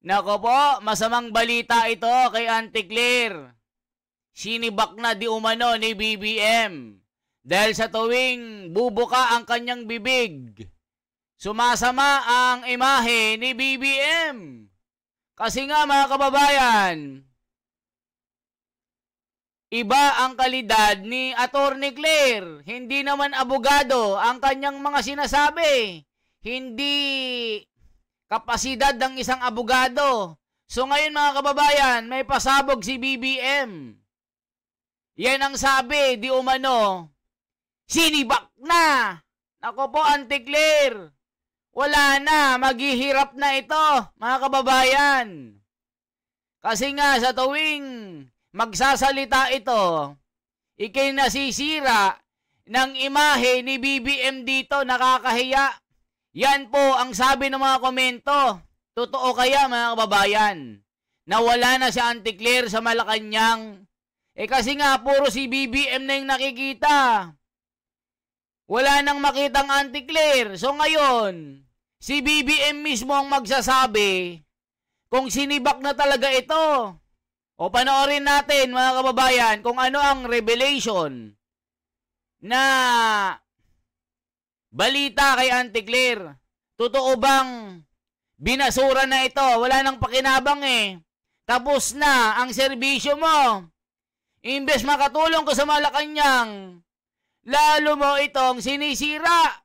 Nako po, masamang balita ito kay Auntie Claire. Sinibak na di umano ni BBM. Dahil sa tuwing bubuka ang kanyang bibig, sumasama ang imahe ni BBM. Kasi nga mga kababayan, iba ang kalidad ni Atty. Claire. Hindi naman abogado ang kanyang mga sinasabi. Hindi kapasidad ng isang abogado. So ngayon mga kababayan, may pasabog si BBM. Yan ang sabi, di umano, sinibak na. Nako po, Auntie Claire. Wala na, maghihirap na ito, mga kababayan. Kasi nga sa tuwing magsasalita ito, ikay nasisira ng imahe ni BBM dito, nakakahiya. Yan po ang sabi ng mga komento. Totoo kaya mga kababayan, na wala na si Auntie Claire sa Malacanang? Kasi nga puro si BBM na yung nakikita. Wala nang makitang Auntie Claire. So ngayon, si BBM mismo ang magsasabi kung sinibak na talaga ito. O panoorin natin mga kababayan kung ano ang revelation na balita kay Auntie Claire. Totoo bang binasura na ito? Wala nang pakinabang eh. Tapos na ang serbisyo mo. Imbes makatulong ko sa Malacanang, lalo mo itong sinisira.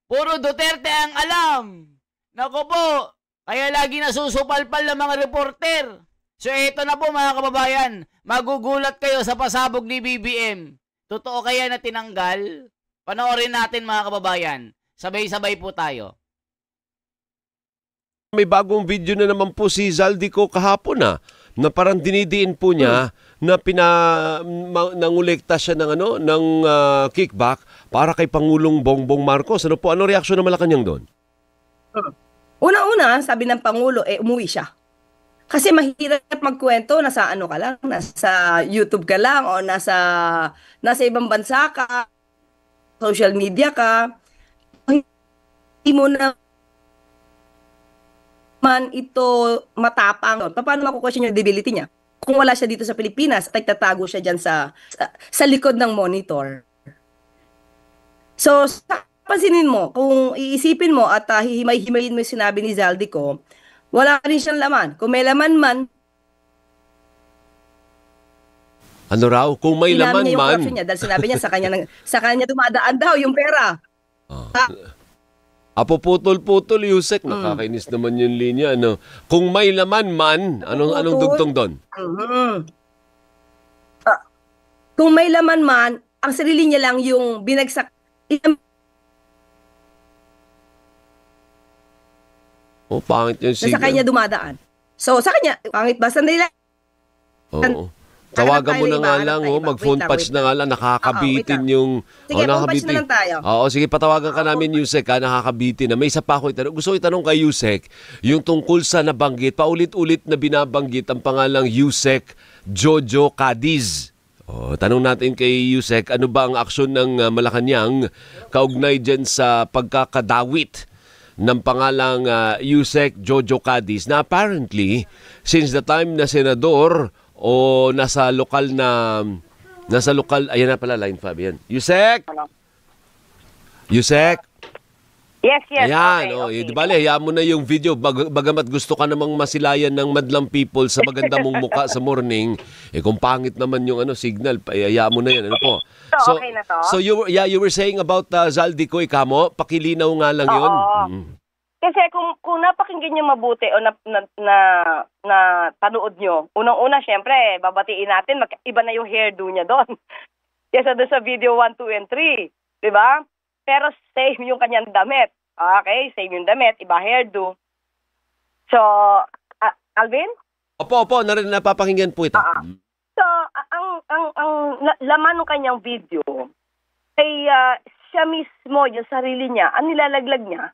Puro Duterte ang alam. Naku po, kaya lagi nasusupalpal ng mga reporter. So ito na po mga kababayan, magugulat kayo sa pasabog ni BBM. Totoo kaya na tinanggal? Panoorin natin mga kababayan. Sabay-sabay po tayo. May bagong video na naman po si Zaldico kahapon na parang dinidiin po niya na nangolekta siya ng kickback para kay Pangulong Bongbong Marcos. Ano po, ano reaksyon ng Malacanang doon? Una-una, sabi ng Pangulo, umuwi siya. Kasi mahirap magkwento, nasa ano ka lang, nasa YouTube ka lang o nasa ibang bansa ka, social media ka. Hindi mo na man ito matapang. Paano makukwestiyon yung debility niya? Kung wala siya dito sa Pilipinas, at nagtatago siya dyan sa likod ng monitor. So, pansinin mo, kung iisipin mo at hihimay-himayin mo yung sinabi ni Zaldico, wala rin siyang laman. Kung may laman man, ano raw? Kung may laman niya yung man. corruption niya dahil sinabi niya sa kanya dumadaan daw yung pera. Putol-putol, Yusek. Nakakainis naman yung linya. Ano? Kung may laman man, anong dugtong doon? Kung may laman man, ang sarili niya lang yung binagsak. Pangit yung signal. Sa kanya dumadaan. So, sa kanya, pangit ba? Sandali lang. Oo. Tawagan mo na nga lang, mag-phone patch na nga lang, nakakabitin yung... Sige, phone patch na lang tayo. Oo, sige, patawagan ka namin, Yusek, nakakabitin na. May isa pa ako itanong. Gusto ko itanong kay Yusek, yung tungkol sa nabanggit, paulit-ulit na binabanggit ang pangalang Yusek Jojo Cadiz. Tanong natin kay Yusek, ano ba ang aksyon ng Malacanang kaugnay dyan sa pagkakadawit ng pangalang Yusek Jojo Cadiz na apparently, since the time na senador o nasa lokal, ayan na pala, line 5 yan. Yusek? Yusek? Yes. Ayan, okay. Di bale, hayaan mo na yung video. Bagamat gusto ka namang masilayan ng madlang people sa maganda mong muka sa morning, kung pangit naman yung signal, hayaan mo na yan. Ano po? So, okay na to? So you were saying about Zaldico, Kamo, pakilinaw nga lang yun. Kasi kung napakinggan nyo mabuti o na panood nyo, unang-una, syempre, babatiin natin, iba na yung hairdo niya doon. Kesa doon sa video 1, 2, and 3. Diba? Pero same yung kanyang damit. Okay, same yung damit, iba hairdo. So, Alvin? Opo, napapakinggan po ito. So, ang laman ng kanyang video ay siya mismo, yung sarili niya, ang nilalaglag niya.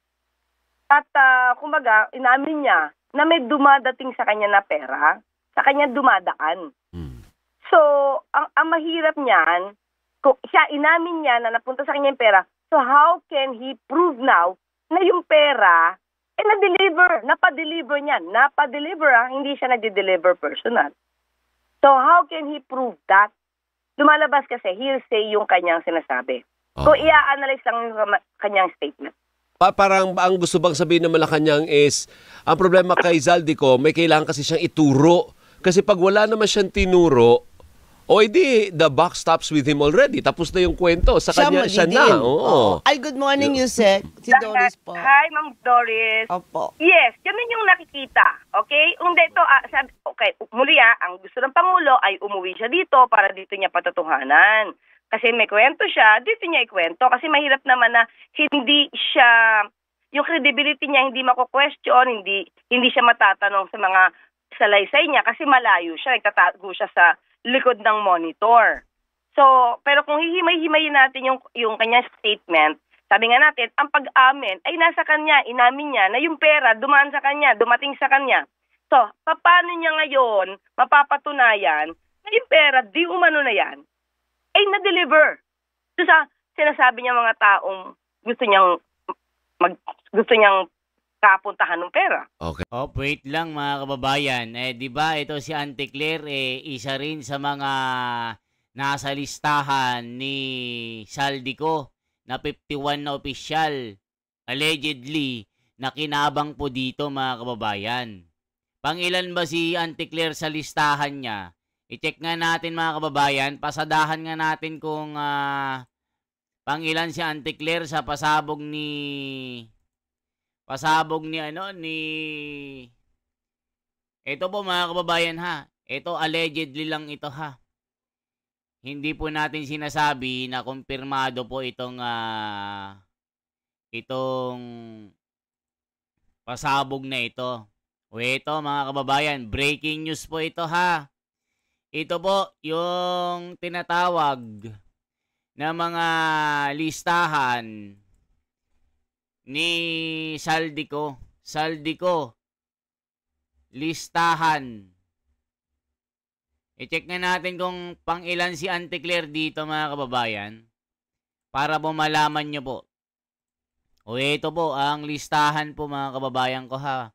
At kumbaga, inamin niya na may dumadating sa kanya na pera, sa kanya dumadaan. So, ang mahirap niyan, siya inamin niya na napunta sa kanya yung pera, so how can he prove now na yung pera na-deliver, napadeliver niya. Napadeliver, hindi siya nag-deliver personal. So, how can he prove that? Lumalabas kasi, hearsay yung kanyang sinasabi. So, i-analyze lang yung kanyang statement. Parang ang gusto bang sabihin ng Malacanang is, ang problema kay Zaldico, may kailangan kasi siyang ituro. Kasi pag wala naman siyang tinuro, o edi the buck stops with him already. Tapos na yung kwento. Sa kanya, siya na. Oo. Ay, good morning, Yusek. Si Doris po. Hi, Ma'am Doris. Opo. Yes, ganun yung nakikita. Okay? Hindi ito, okay, muli ang gusto ng Pangulo ay umuwi siya dito para dito niya patutuhanan. Kasi may kwento siya, dito niya ikwento. Kasi mahirap naman na hindi siya, yung credibility niya hindi mako-question, hindi siya matatanong sa mga salaysay niya kasi malayo siya, nagtatago siya sa likod ng monitor. So, pero kung hihimay-himayin natin yung kanyang statement, sabi nga natin, ang pag-amin ay nasa kanya, inamin niya na yung pera dumaan sa kanya, dumating sa kanya. So, paano niya ngayon mapapatunayan na yung pera, di umano na yan, ay na-deliver? So, sa sinasabi niya mga taong gusto niyang kapuntahan ng pera. Okay. Oh, wait lang mga kababayan. Di ba ito si Auntie Claire, isa rin sa mga nasa listahan ni Zaldico na 51 na opisyal allegedly na kinabang po dito mga kababayan. Pangilan ba si Auntie Claire sa listahan niya? I-check nga natin mga kababayan. Pasadahan nga natin kung pangilan si Auntie Claire sa pasabog ni ito po mga kababayan ha. Ito allegedly lang ito ha. Hindi po natin sinasabi na kumpirmado po itong pasabog na ito. O ito mga kababayan, breaking news po ito ha. Ito po yung tinatawag na mga listahan ni Zaldico. Listahan. I-check nga natin kung pang-ilan si Auntie Claire dito mga kababayan. Para po malaman nyo po. O ito po ang listahan po mga kababayan ko ha.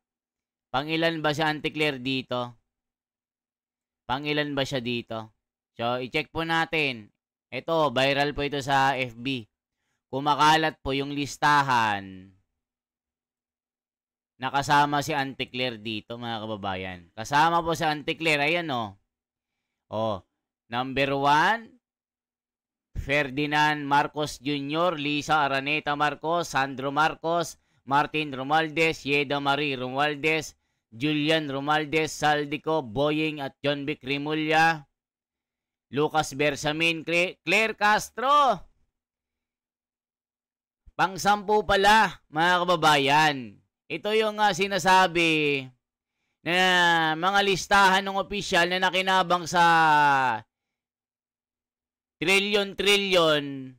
Pang-ilan ba si Auntie Claire dito? Pang-ilan ba siya dito? So i-check po natin. Ito, viral po ito sa FB. Kumakalat po yung listahan. Nakasama si Auntie Claire dito mga kababayan. Kasama po si Auntie Claire. Ayan o. Number 1, Ferdinand Marcos Jr., Lisa Araneta Marcos, Sandro Marcos, Martin Romualdez, Yeda Marie Romualdez, Julian Romualdez, Zaldico, Boying at John Vic Rimulya, Lucas Bersamin, Claire Castro. Pang-sampu pala, mga kababayan. Ito yung sinasabi na mga listahan ng opisyal na nakinabang sa trilyon-trilyon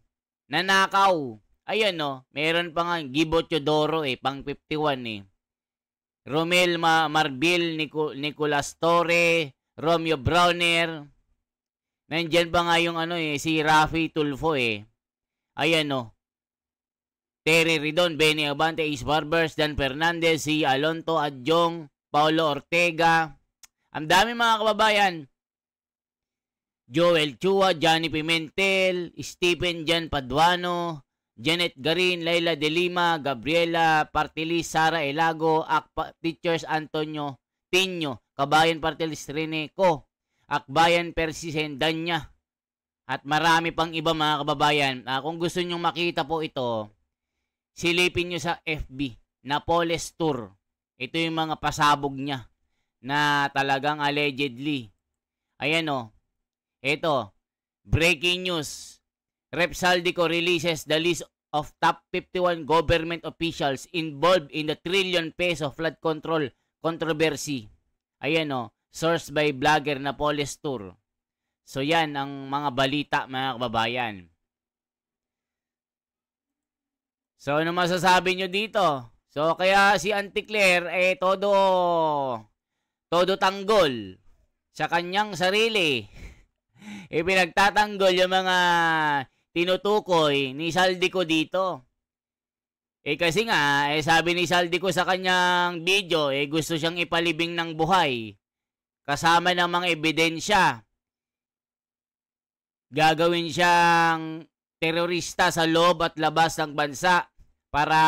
na nakaw. Ayan meron pa nga Gibo Teodoro pang 51 Romel Marbil, Nicolas Torre, Romeo Browner. Nandyan pa nga yung si Rafi Tulfo Ayan Terry Ridon, Benny Abante, Ace Barbers, Dan Fernandez, si Alonto Adjong, Paulo Ortega. Ang dami mga kababayan. Joel Chua, Johnny Pimentel, Stephen Jan Paduano, Janet Garin, Laila De Lima, Gabriela Partilis, Sara Elago, Akpa Teachers Antonio Tinyo, Kabayan Partilis Rene Co, Akbayan Percy Sendanya, at marami pang iba mga kababayan. Kung gusto nyong makita po ito, silipin nyo sa FB, Napoles Tour. Ito yung mga pasabog niya na talagang allegedly. Ayan Ito, breaking news. Rep Zaldico releases the list of top 51 government officials involved in the trillion peso flood control controversy. Ayan sourced by blogger Napoles Tour. So yan ang mga balita mga kababayan. So, ano masasabi nyo dito? So, kaya si Auntie Claire todo tanggol sa kanyang sarili. Pinagtatanggol yung mga tinutukoy ni Zaldico dito. Kasi nga, sabi ni Saldico sa kanyang video, gusto siyang ipalibing ng buhay. Kasama ng mga ebidensya. Gagawin siyang terorista sa loob at labas ng bansa para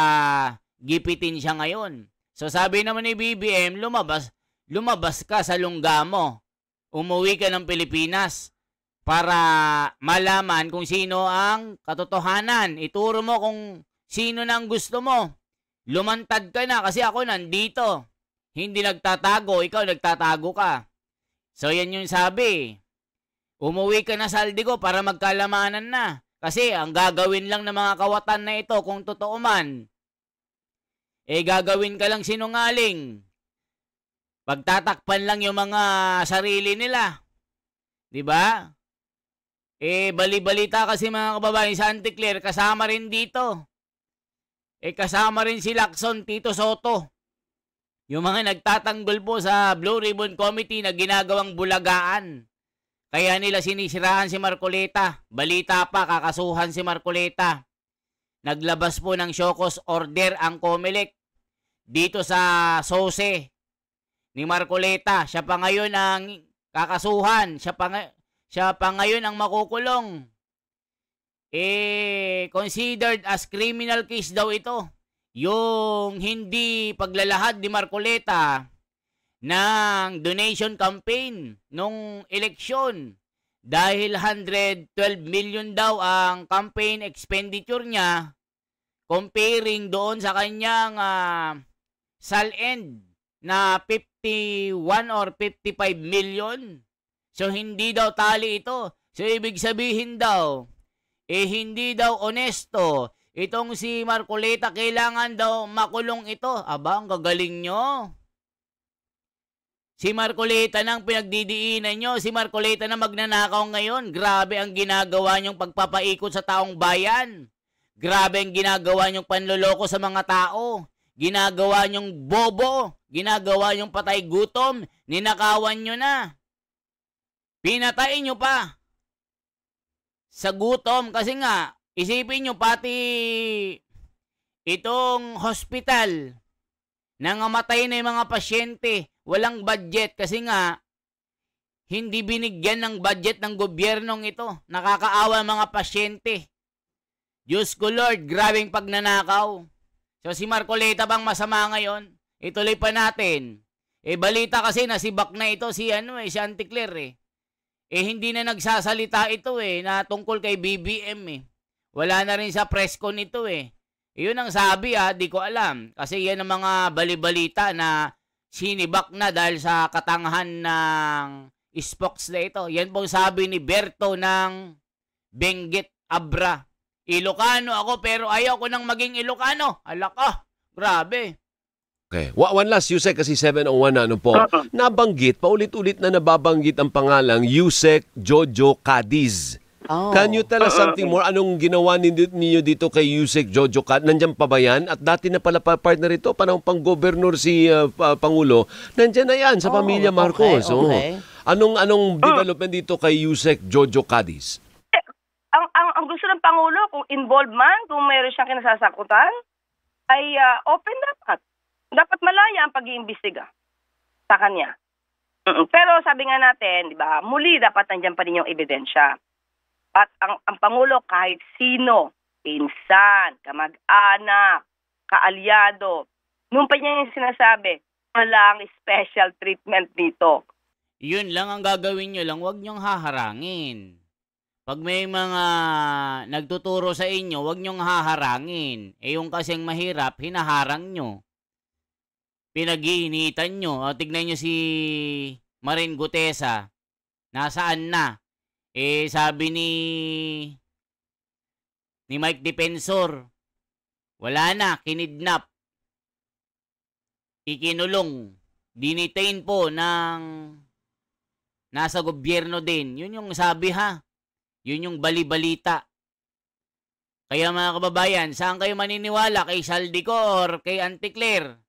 gipitin siya ngayon. So sabi naman ni BBM, lumabas ka sa lungga mo. Umuwi ka ng Pilipinas para malaman kung sino ang katotohanan. Ituro mo kung sino na ang gusto mo. Lumantad ka na kasi ako nandito. Hindi nagtatago, ikaw nagtatago ka. So yan yung sabi. Umuwi ka na, Saldico, para magkalamanan na. Kasi ang gagawin lang ng mga kawatan na ito, kung totoo man, gagawin ka lang sinungaling. Pagtatakpan lang yung mga sarili nila. Diba? Bali-balita kasi mga kababayan sa Anticlear, kasama rin dito. Kasama rin si Lacson, Tito Soto. Yung mga nagtatanggol po sa Blue Ribbon Committee na ginagawang bulagaan. Kaya nila sinisiraan si Marcoleta. Balita pa, kakasuhan si Marcoleta. Naglabas po ng show cause order ang COMELEC dito sa Sose ni Marcoleta. Siya pa ngayon ang kakasuhan. Siya pa ngayon ang makukulong. Considered as criminal case daw ito. Yung hindi paglalahad ni Marcoleta ng donation campaign nung eleksyon. Dahil 112 million daw ang campaign expenditure niya comparing doon sa kanyang SAL-end na 51 or 55 million. So hindi daw tali ito. So ibig sabihin daw, hindi daw honesto. Itong si Marcoleta, kailangan daw makulong ito. Aba, ang gagaling nyo. Si Marcoleta nang pinagdidiinan nyo. Si Marcoleta na magnanakaw ngayon. Grabe ang ginagawa nyong pagpapaikot sa taong bayan. Grabe ang ginagawa nyong panloloko sa mga tao. Ginagawa nyong bobo. Ginagawa nyong patay gutom. Ninakawan nyo na. Pinatay nyo pa. Sa gutom. Kasi nga, isipin nyo pati itong hospital. Nangamatay na yung mga pasyente. Walang budget kasi nga hindi binigyan ng budget ng gobyernong ito. Nakakaawa mga pasyente. Diyos ko Lord, grabing pagnanakaw. So si Marcoleta bang masama ngayon? Ituloy pa natin. Balita kasi nasibak na ito si si Anticlear hindi na nagsasalita ito na tungkol kay BBM Wala na rin sa press con ito Yun ang sabi di ko alam. Kasi yan ang mga balibalita na sinibak na dahil sa katangahan ng spokes na ito. Yan po sabi ni Berto ng Benguet Abra. Ilocano ako pero ayaw ko nang maging Ilocano. Alaka, grabe. Okay. One last, Yusek, kasi 7:01 na po. Nabanggit, paulit-ulit na nababanggit ang pangalang Yusek Jojo Cadiz. Oh. Can you tell us something more? Anong ginawa ninyo dito kay Yusek Jojo Cadiz? Nandiyan pa ba yan? At dati na pala partner ito, panahon pang gobernur si Pangulo. Nandiyan na yan sa pamilya Marcos. Okay. Anong development dito kay Yusek Jojo Cadiz? Ang gusto ng Pangulo, kung involved man, kung mayroon siyang kinasasakutan, ay open dapat. Dapat malaya ang pag-iimbestiga sa kanya. Pero sabi nga natin, di ba, muli dapat nandiyan pa rin yung ebidensya. At ang Pangulo, kahit sino, pinsan, kamag-anak, kaalyado, nung pa niya yung sinasabi, walang special treatment dito. Yun lang ang gagawin nyo lang, huwag nyong haharangin. Pag may mga nagtuturo sa inyo, huwag nyong haharangin. Yung kasing mahirap, hinaharang nyo. Pinag-iinitan nyo. Tignan nyo si Marin Gutesa. Nasaan na? Sabi ni Mike Defensor, wala na, kinidnap. Ikinulong. Dinitain po ng nasa gobyerno din. Yun yung sabi Yun yung bali-balita. Kaya mga kababayan, saan kayo maniniwala? Kay Saldico or kay Anticlear?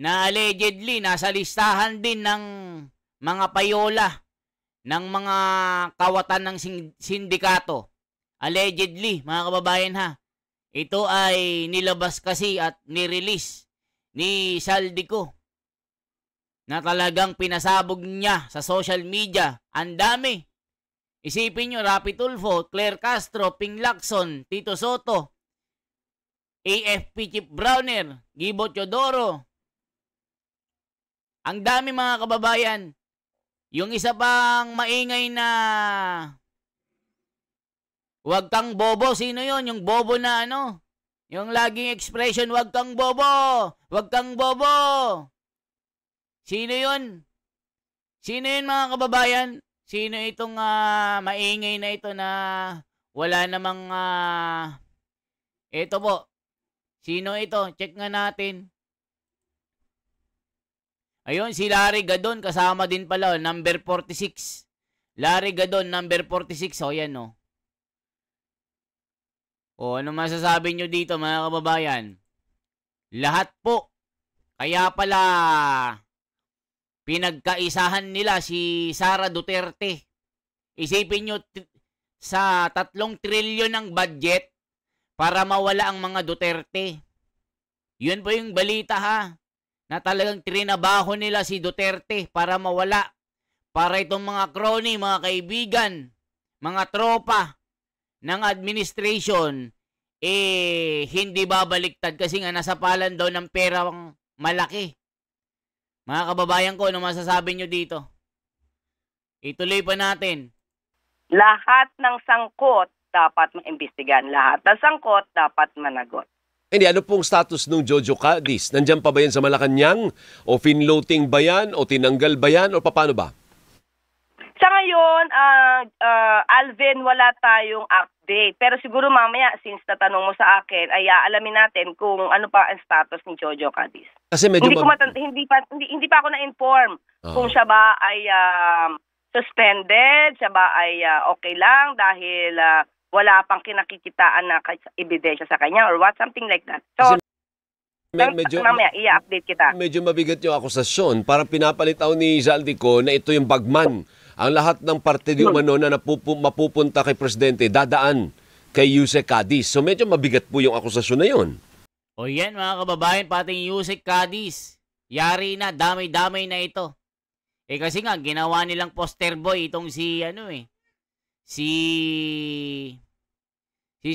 Na allegedly nasa listahan din ng mga payola ng mga kawatan ng sindikato. Allegedly, mga kababayan Ito ay nilabas kasi at nirelease ni Saldico na talagang pinasabog niya sa social media. Ang dami. Isipin nyo, Rapi Tulfo, Claire Castro, Ping Lacson, Tito Soto, AFP Chief Browner, Gibo Teodoro. Ang dami mga kababayan. Yung isa pang maingay na wag kang bobo. Sino yon? Yung bobo na ano? Yung laging expression, wag kang bobo. Wag kang bobo. Sino yon? Sino yun mga kababayan? Sino itong maingay na ito na wala namang ito po. Sino ito? Check nga natin. Ayun, si Larry Gadon, kasama din pala, number 46. Larry Gadon, number 46. O, yan, o. O, ano masasabi nyo dito, mga kababayan? Lahat po. Kaya pala, pinagkaisahan nila si Sara Duterte. Isipin nyo, sa 3 trilyon ng budget para mawala ang mga Duterte. Yun po yung balita, ha? Na talagang trinabaho nila si Duterte para mawala. Para itong mga crony, mga kaibigan, mga tropa ng administration, hindi babaliktad kasi nga nasa palan daw ng perang malaki. Mga kababayan ko, ano masasabi nyo dito? Ituloy pa natin. Lahat ng sangkot dapat maimbestigahan. Lahat ng sangkot dapat managot. Hindi, ano pong status nung Jojo Cadiz? Nandiyan pa ba yan sa Malacanang? O finloating ba yan? O tinanggal ba yan? O paano ba? Sa ngayon, Alvin, wala tayong update. Pero siguro mamaya, since natanong mo sa akin, ay aalamin natin kung ano pa ang status ni Jojo Cadiz. Kasi medyo hindi pa ako na-inform kung siya ba ay suspended, siya ba ay okay lang dahil wala pang kinakikitaan na ebidensya sa kanya or what, something like that. So, mamaya, i-update kita. Medyo mabigat yung akusasyon. Parang pinapalit ako ni Zaldico na ito yung bagman. Ang lahat ng parte di umano na mapupunta kay Presidente, dadaan kay Yusek Cadiz. So medyo mabigat po yung akusasyon na yun. O yan mga kababayan, pati Yusek Cadiz. Yari na, damay-damay na ito. Kasi nga, ginawa nilang poster boy itong si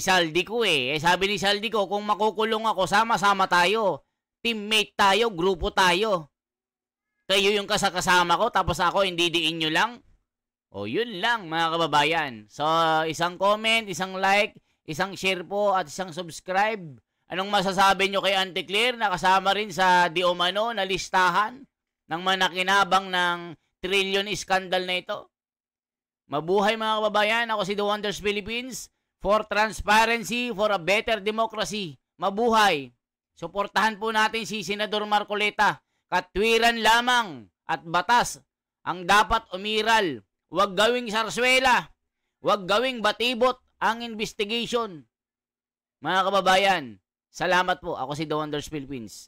Saldico sabi ni Saldico, kung makukulong ako, sama-sama tayo. Teammate tayo, grupo tayo. Kayo yung kasama ko, tapos ako, hindi diin nyo lang. O yun lang mga kababayan. So, isang comment, isang like, isang share po, at isang subscribe. Anong masasabi nyo kay Auntie Claire na kasama rin sa di umano na listahan ng manakinabang ng trillion scandal na ito? Mabuhay mga kababayan, ako si The Wonders Philippines, for transparency, for a better democracy. Mabuhay. Suportahan po natin si Senador Marcoleta. Katwiran lamang at batas ang dapat umiral. Huwag gawing sarswela. Huwag gawing batibot ang investigation. Mga kababayan, salamat po. Ako si The Wonders Philippines.